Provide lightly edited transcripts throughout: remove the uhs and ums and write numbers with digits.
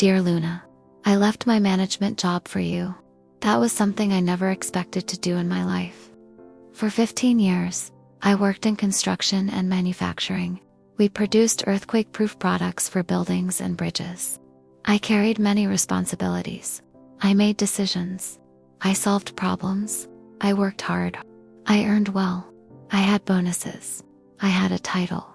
Dear Luna, I left my management job for you. That was something I never expected to do in my life. For 15 years, I worked in construction and manufacturing. We produced earthquake-proof products for buildings and bridges. I carried many responsibilities. I made decisions. I solved problems. I worked hard. I earned well. I had bonuses. I had a title.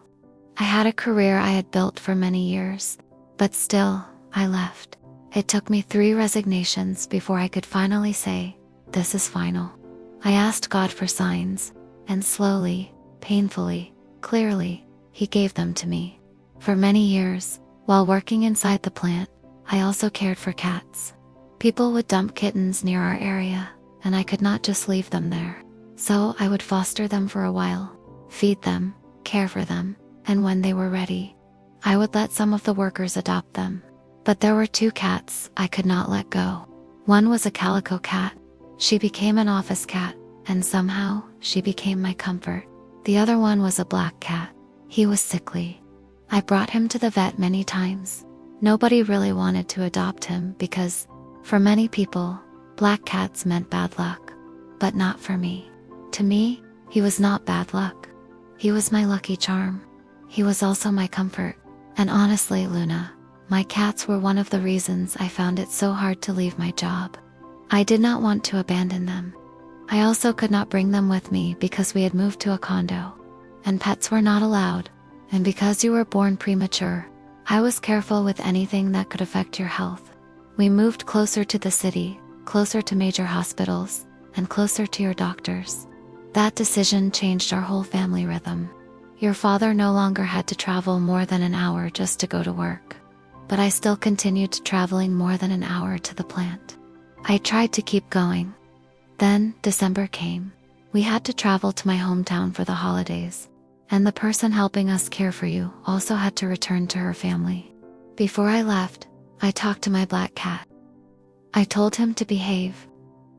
I had a career I had built for many years. But still, I left. It took me 3 resignations before I could finally say, this is final. I asked God for signs, and slowly, painfully, clearly, He gave them to me. For many years, while working inside the plant, I also cared for cats. People would dump kittens near our area, and I could not just leave them there. So I would foster them for a while, feed them, care for them, and when they were ready, I would let some of the workers adopt them. But there were 2 cats I could not let go. One was a calico cat. She became an office cat, and somehow, she became my comfort. The other one was a black cat. He was sickly. I brought him to the vet many times. Nobody really wanted to adopt him because, for many people, black cats meant bad luck. But not for me. To me, he was not bad luck. He was my lucky charm. He was also my comfort. And honestly, Luna, my cats were one of the reasons I found it so hard to leave my job. I did not want to abandon them. I also could not bring them with me because we had moved to a condo, and pets were not allowed, and because you were born premature, I was careful with anything that could affect your health. We moved closer to the city, closer to major hospitals, and closer to your doctors. That decision changed our whole family rhythm. Your father no longer had to travel more than an hour just to go to work. But I still continued traveling more than an hour to the plant. I tried to keep going. Then, December came. We had to travel to my hometown for the holidays, and the person helping us care for you also had to return to her family. Before I left, I talked to my black cat. I told him to behave.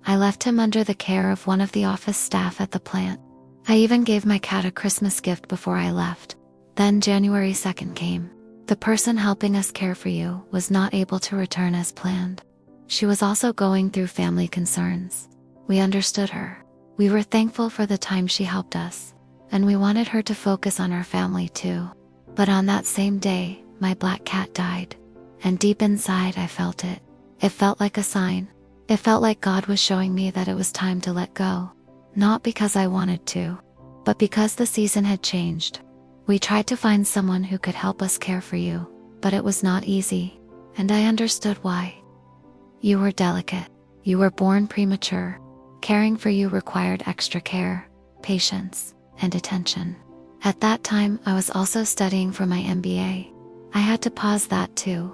I left him under the care of one of the office staff at the plant. I even gave my cat a Christmas gift before I left. Then January 2nd came. The person helping us care for you was not able to return as planned. She was also going through family concerns. We understood her. We were thankful for the time she helped us, and we wanted her to focus on our family too. But on that same day, my black cat died. And deep inside I felt it. It felt like a sign. It felt like God was showing me that it was time to let go. Not because I wanted to, but because the season had changed. We tried to find someone who could help us care for you, but it was not easy, and I understood why. You were delicate. You were born premature. Caring for you required extra care, patience, and attention. At that time, I was also studying for my MBA. I had to pause that too.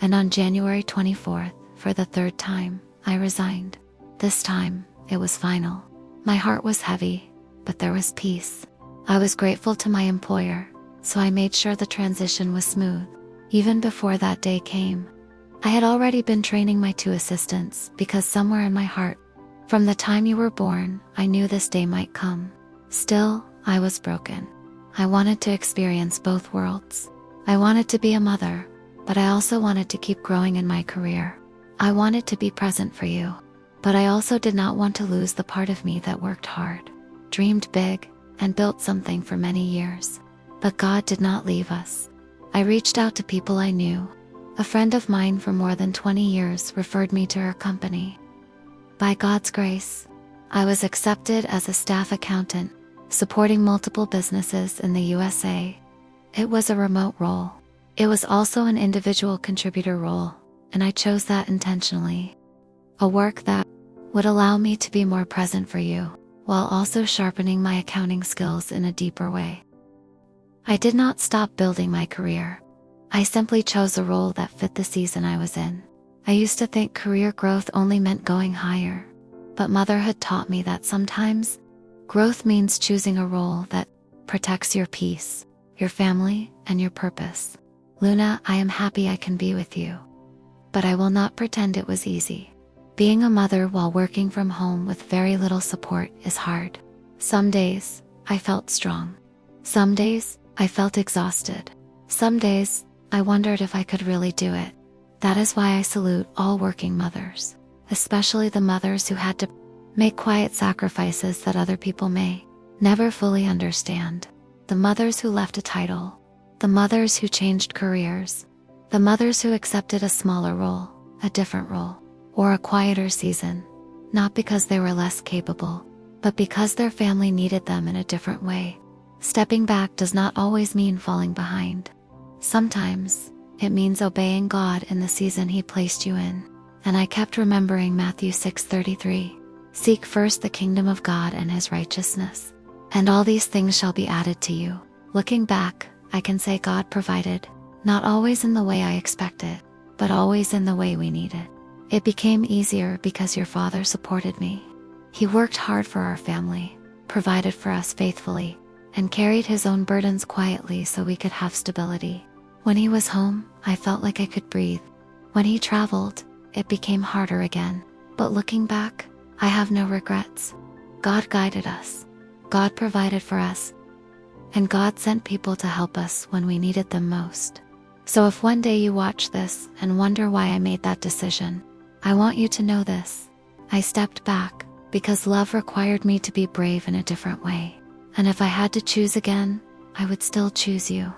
And on January 24th, for the 3rd time, I resigned. This time, it was final. My heart was heavy, but there was peace. I was grateful to my employer, so I made sure the transition was smooth. Even before that day came, I had already been training my 2 assistants because somewhere in my heart, from the time you were born, I knew this day might come. Still, I was broken. I wanted to experience both worlds. I wanted to be a mother, but I also wanted to keep growing in my career. I wanted to be present for you, but I also did not want to lose the part of me that worked hard, dreamed big, and built something for many years. But God did not leave us. I reached out to people I knew. A friend of mine for more than 20 years referred me to her company. By God's grace, I was accepted as a staff accountant, supporting multiple businesses in the USA. It was a remote role. It was also an individual contributor role, and I chose that intentionally. A work that would allow me to be more present for you, while also sharpening my accounting skills in a deeper way. I did not stop building my career. I simply chose a role that fit the season I was in. I used to think career growth only meant going higher, but motherhood taught me that sometimes growth means choosing a role that protects your peace, your family, and your purpose. Luna, I am happy I can be with you, but I will not pretend it was easy. Being a mother while working from home with very little support is hard. Some days, I felt strong. Some days, I felt exhausted. Some days, I wondered if I could really do it. That is why I salute all working mothers, especially the mothers who had to make quiet sacrifices that other people may never fully understand. The mothers who left a title, the mothers who changed careers, the mothers who accepted a smaller role, a different role, or a quieter season, not because they were less capable, but because their family needed them in a different way. Stepping back does not always mean falling behind. Sometimes, it means obeying God in the season He placed you in. And I kept remembering Matthew 6:33. Seek first the kingdom of God and His righteousness, and all these things shall be added to you. Looking back, I can say God provided, not always in the way I expected, but always in the way we needed. It became easier because your father supported me. He worked hard for our family, provided for us faithfully, and carried his own burdens quietly so we could have stability. When he was home, I felt like I could breathe. When he traveled, it became harder again. But looking back, I have no regrets. God guided us. God provided for us. And God sent people to help us when we needed them most. So if one day you watch this and wonder why I made that decision, I want you to know this. I stepped back because love required me to be brave in a different way. And if I had to choose again, I would still choose you.